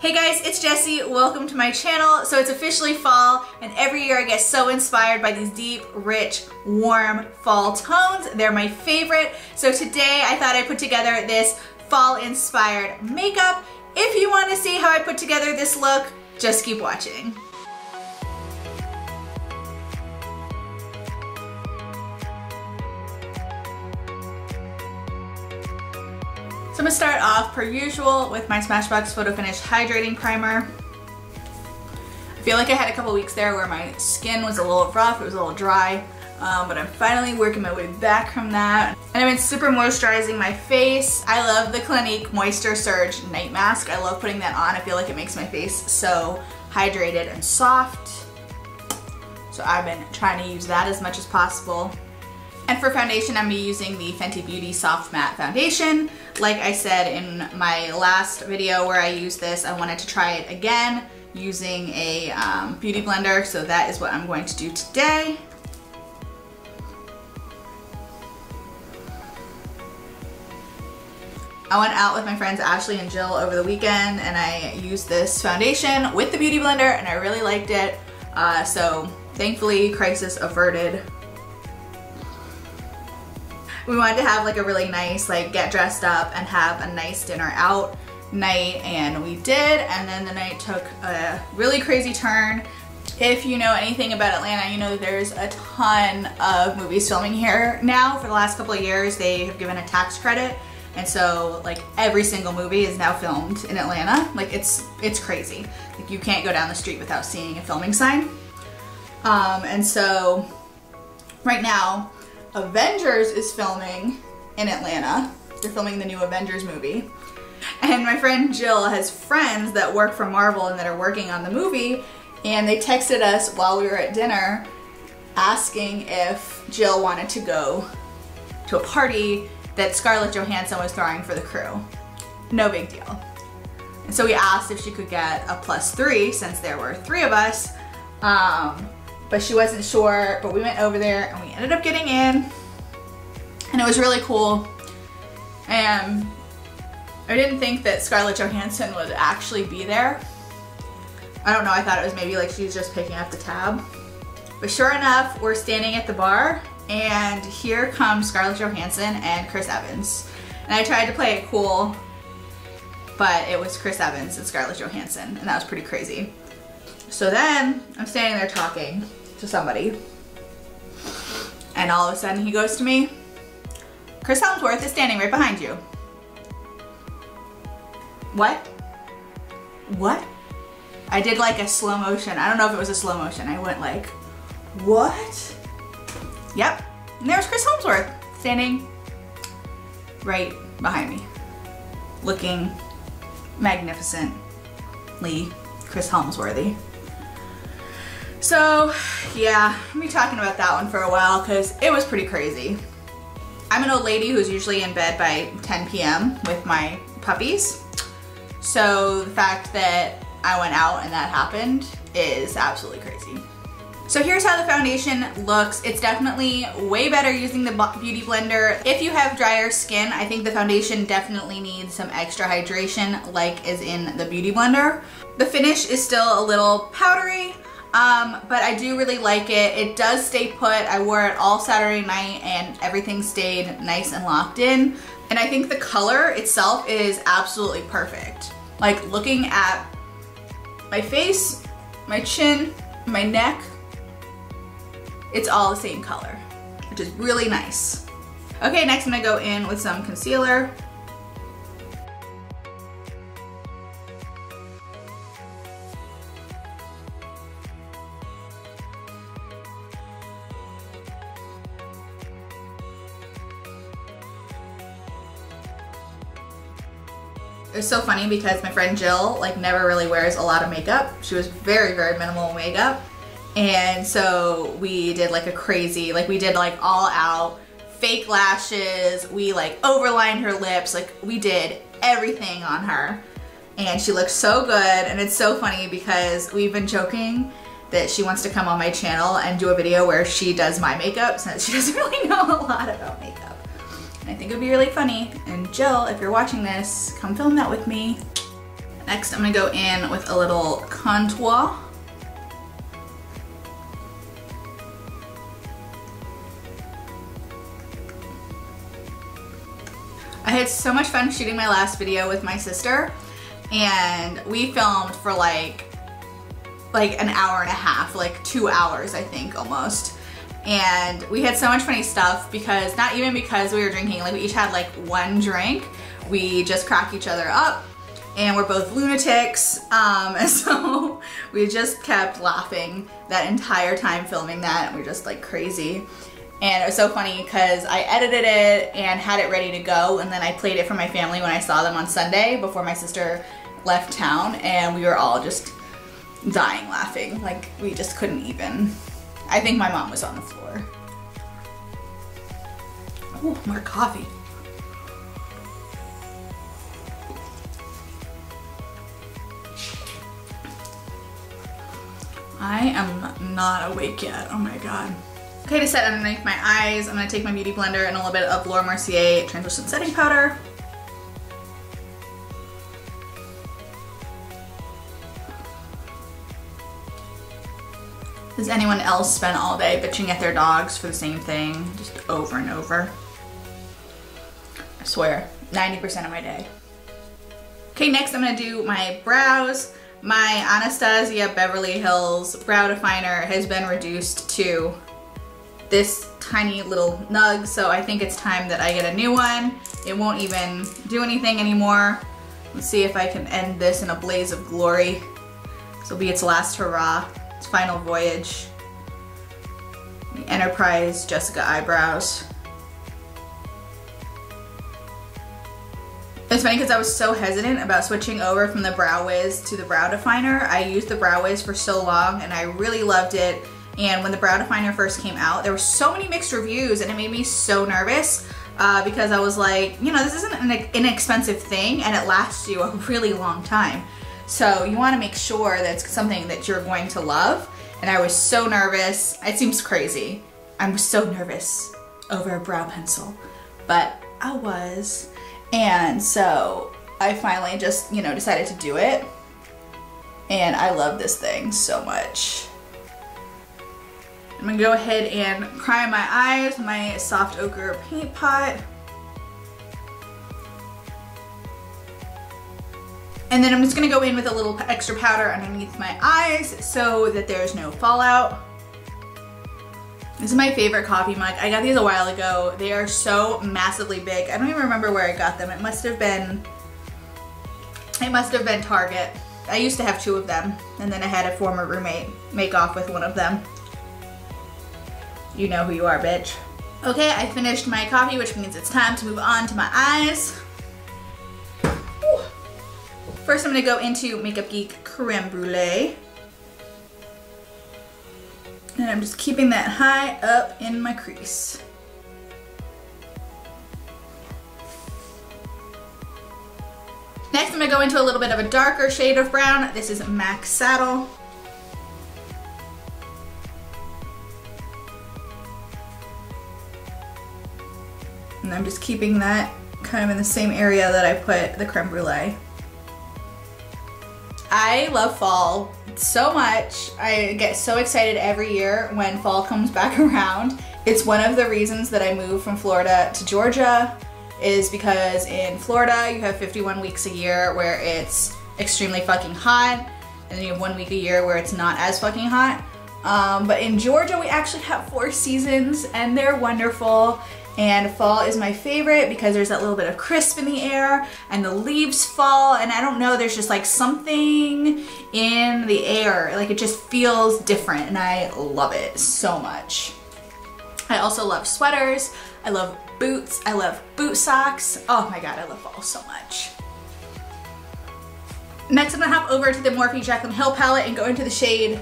Hey guys, it's Jessie. Welcome to my channel. So it's officially fall, and every year I get so inspired by these deep, rich, warm fall tones. They're my favorite. So today I thought I'd put together this fall-inspired makeup. If you want to see how I put together this look, just keep watching. So I'm gonna start off per usual with my Smashbox Photo Finish Hydrating Primer. I feel like I had a couple weeks there where my skin was a little rough, it was a little dry, but I'm finally working my way back from that. And I've been super moisturizing my face. I love the Clinique Moisture Surge Night Mask. I love putting that on. I feel like it makes my face so hydrated and soft. So I've been trying to use that as much as possible. And for foundation, I'm using the Fenty Beauty Soft Matte Foundation. Like I said in my last video where I used this, I wanted to try it again using a beauty blender, so that is what I'm going to do today. I went out with my friends Ashley and Jill over the weekend, and I used this foundation with the beauty blender, and I really liked it. So thankfully, crisis averted. We wanted to have like a really nice, like, get dressed up and have a nice dinner out night, and we did, and then the night took a really crazy turn. If you know anything about Atlanta, you know that there's a ton of movies filming here now. For the last couple of years, they have given a tax credit, and so like every single movie is now filmed in Atlanta. Like it's crazy. Like you can't go down the street without seeing a filming sign. And so right now, Avengers is filming in Atlanta. They're filming the new Avengers movie. And my friend Jill has friends that work for Marvel and that are working on the movie, and they texted us while we were at dinner asking if Jill wanted to go to a party that Scarlett Johansson was throwing for the crew. No big deal. And so we asked if she could get a +3 since there were 3 of us. But she wasn't sure, but we went over there and we ended up getting in, and it was really cool. And I didn't think that Scarlett Johansson would actually be there. I don't know, I thought it was maybe like she's just picking up the tab. But sure enough, we're standing at the bar, and here comes Scarlett Johansson and Chris Evans. And I tried to play it cool, but it was Chris Evans and Scarlett Johansson, and that was pretty crazy. So then I'm standing there talking to somebody, and all of a sudden he goes to me, "Chris HEMSWORTH is standing right behind you." What? What? I did like a slow motion. I don't know if it was a slow motion. I went like, what? Yep. And there's Chris HEMSWORTH standing right behind me, looking magnificently Chris HEMSWORThy. So yeah, I'm gonna be talking about that one for a while because it was pretty crazy. I'm an old lady who's usually in bed by 10 p.m. with my puppies. So the fact that I went out and that happened is absolutely crazy. So here's how the foundation looks. It's definitely way better using the beauty blender. If you have drier skin, I think the foundation definitely needs some extra hydration, like is in the beauty blender. The finish is still a little powdery, but I do really like it. It does stay put. I wore it all Saturday night and everything stayed nice and locked in. And I think the color itself is absolutely perfect. Like looking at my face, my chin, my neck, it's all the same color, which is really nice. Okay, next I'm gonna go in with some concealer. It's so funny because my friend Jill like never really wears a lot of makeup. She was very, very minimal makeup. And so we did like a crazy, like we did like all out fake lashes. We like overlined her lips. Like we did everything on her. And she looks so good. And it's so funny because we've been joking that she wants to come on my channel and do a video where she does my makeup since she doesn't really know a lot about makeup. And I think it would be really funny. And Jill, if you're watching this, come film that with me. Next, I'm gonna go in with a little contour. I had so much fun shooting my last video with my sister, and we filmed for like an hour and a half, like 2 hours, I think, almost. And we had so much funny stuff because, not even because we were drinking, like we each had like one drink. We just crack each other up, and we're both lunatics. And so we just kept laughing that entire time filming that. We're just like crazy. And it was so funny because I edited it and had it ready to go, and then I played it for my family when I saw them on Sunday before my sister left town, and we were all just dying laughing. Like, we just couldn't even. I think my mom was on the floor. Oh, more coffee. I am not awake yet, oh my god. Okay, to set underneath my eyes, I'm gonna take my beauty blender and a little bit of Laura Mercier translucent setting powder. Does anyone else spend all day bitching at their dogs for the same thing, just over and over? I swear, 90% of my day. Okay, next I'm gonna do my brows. My Anastasia Beverly Hills brow definer has been reduced to this tiny little nug, so I think it's time that I get a new one. It won't even do anything anymore. Let's see if I can end this in a blaze of glory. This will be its last hurrah, its final voyage. The Enterprise Jessica eyebrows. It's funny because I was so hesitant about switching over from the Brow Wiz to the brow definer. I used the Brow Wiz for so long and I really loved it. And when the brow definer first came out, there were so many mixed reviews, and it made me so nervous because I was like, you know, this isn't an inexpensive thing and it lasts you a really long time. So you want to make sure that it's something that you're going to love. And I was so nervous. It seems crazy. I'm so nervous over a brow pencil, but I was. And so I finally just, you know, decided to do it. And I love this thing so much. I'm gonna go ahead and prime my eyes with my soft ochre paint pot. And then I'm just gonna go in with a little extra powder underneath my eyes so that there's no fallout. This is my favorite coffee mug. I got these a while ago. They are so massively big. I don't even remember where I got them. It must have been Target. I used to have 2 of them, and then I had a former roommate make off with one of them. You know who you are, bitch. Okay, I finished my coffee, which means it's time to move on to my eyes. Whew. First, I'm gonna go into Makeup Geek Creme Brulee. And I'm just keeping that high up in my crease. Next, I'm gonna go into a little bit of a darker shade of brown. This is MAC Saddle. And I'm just keeping that kind of in the same area that I put the creme brulee. I love fall so much. I get so excited every year when fall comes back around. It's one of the reasons that I moved from Florida to Georgia, is because in Florida you have 51 weeks a year where it's extremely fucking hot, and then you have 1 week a year where it's not as fucking hot. But in Georgia we actually have 4 seasons and they're wonderful. And fall is my favorite because there's that little bit of crisp in the air and the leaves fall, and I don't know, there's just like something in the air. Like, it just feels different and I love it so much. I also love sweaters. I love boots. I love boot socks. Oh my god, I love fall so much. Next, I'm gonna hop over to the Morphe Jaclyn Hill palette and go into the shade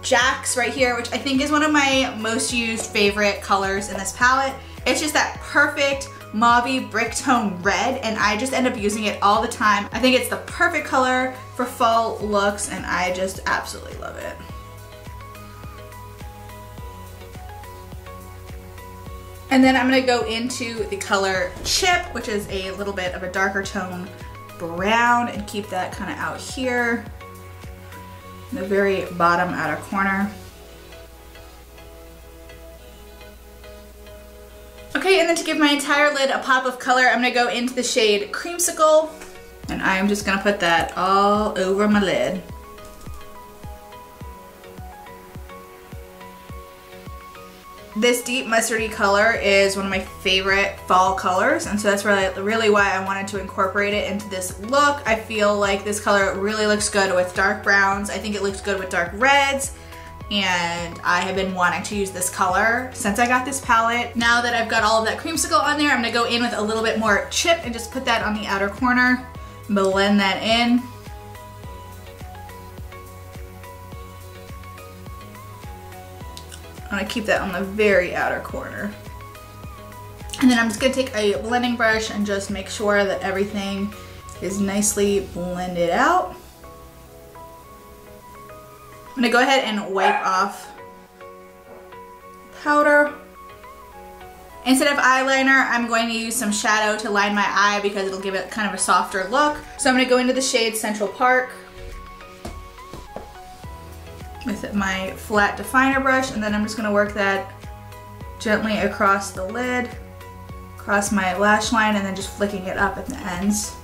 Jax right here, which I think is one of my most used favorite colors in this palette. It's just that perfect mauve brick tone red, and I just end up using it all the time. I think it's the perfect color for fall looks, and I just absolutely love it. And then I'm gonna go into the color Chip, which is a little bit of a darker tone brown and keep that kind of out here in the very bottom outer corner. Okay, and then to give my entire lid a pop of color, I'm gonna go into the shade Creamsicle, and I'm just gonna put that all over my lid. This deep mustardy color is one of my favorite fall colors, and so that's really why I wanted to incorporate it into this look. I feel like this color really looks good with dark browns. I think it looks good with dark reds, and I have been wanting to use this color since I got this palette. Now that I've got all of that creamsicle on there, I'm gonna go in with a little bit more chip and just put that on the outer corner, blend that in. I'm gonna keep that on the very outer corner. And then I'm just gonna take a blending brush and just make sure that everything is nicely blended out. I'm gonna go ahead and wipe off powder. Instead of eyeliner, I'm going to use some shadow to line my eye because it'll give it kind of a softer look. So I'm gonna go into the shade Central Park with my flat definer brush, and then I'm just gonna work that gently across the lid, across my lash line, and then just flicking it up at the ends.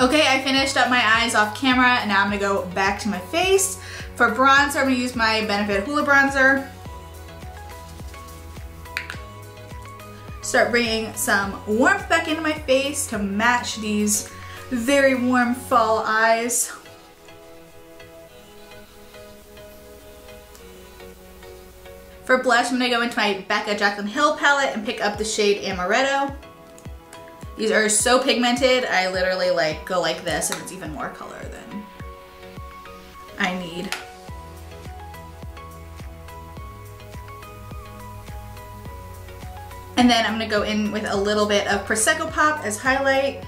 Okay, I finished up my eyes off camera, and now I'm gonna go back to my face. For bronzer, I'm gonna use my Benefit Hoola bronzer. Start bringing some warmth back into my face to match these very warm fall eyes. For blush, I'm gonna go into my Becca Jaclyn Hill palette and pick up the shade Amaretto. These are so pigmented, I literally go like this, and it's even more color than I need. And then I'm gonna go in with a little bit of Prosecco Pop as highlight.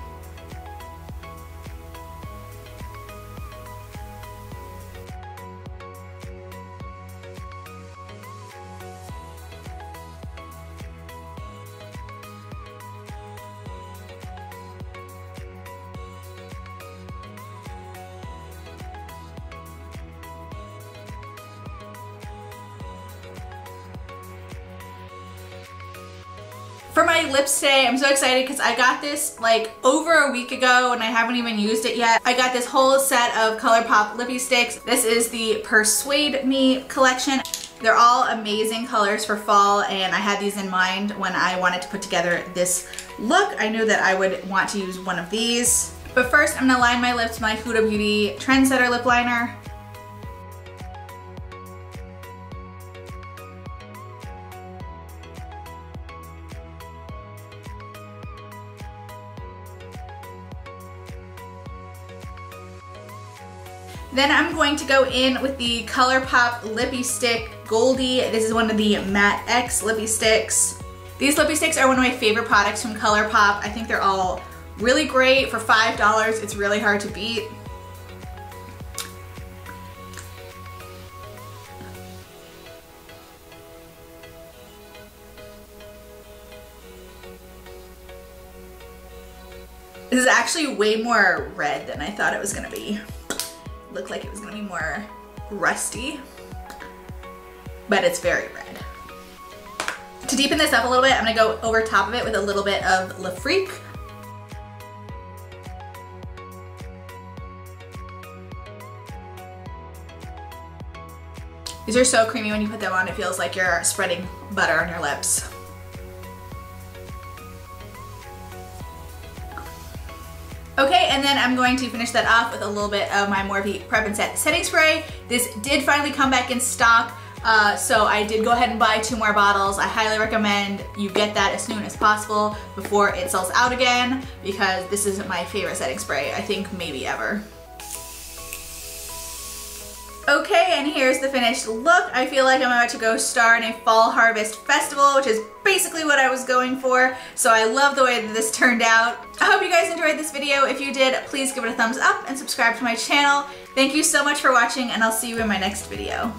For my lips today, I'm so excited because I got this like over a week ago and I haven't even used it yet. I got this whole set of ColourPop Lippie sticks. This is the Persuade Me collection. They're all amazing colors for fall, and I had these in mind when I wanted to put together this look. I knew that I would want to use one of these. But first, I'm gonna line my lips with my Huda Beauty Trendsetter lip liner. Then I'm going to go in with the ColourPop Lippie Stick Goldie. This is one of the Matte X Lippie Sticks. These Lippie Sticks are one of my favorite products from ColourPop. I think they're all really great. For $5, it's really hard to beat. This is actually way more red than I thought it was gonna be. Looked like it was gonna be more rusty, but it's very red. To deepen this up a little bit, I'm gonna go over top of it with a little bit of Le Freak. These are so creamy when you put them on. It feels like you're spreading butter on your lips. Okay, and then I'm going to finish that off with a little bit of my Morphe Prep and Set setting spray. This did finally come back in stock, so I did go ahead and buy 2 more bottles. I highly recommend you get that as soon as possible before it sells out again, because this is my favorite setting spray, I think maybe ever. Okay, and here's the finished look. I feel like I'm about to go star in a fall harvest festival, which is basically what I was going for. So I love the way that this turned out. I hope you guys enjoyed this video. If you did, please give it a thumbs up and subscribe to my channel. Thank you so much for watching, and I'll see you in my next video.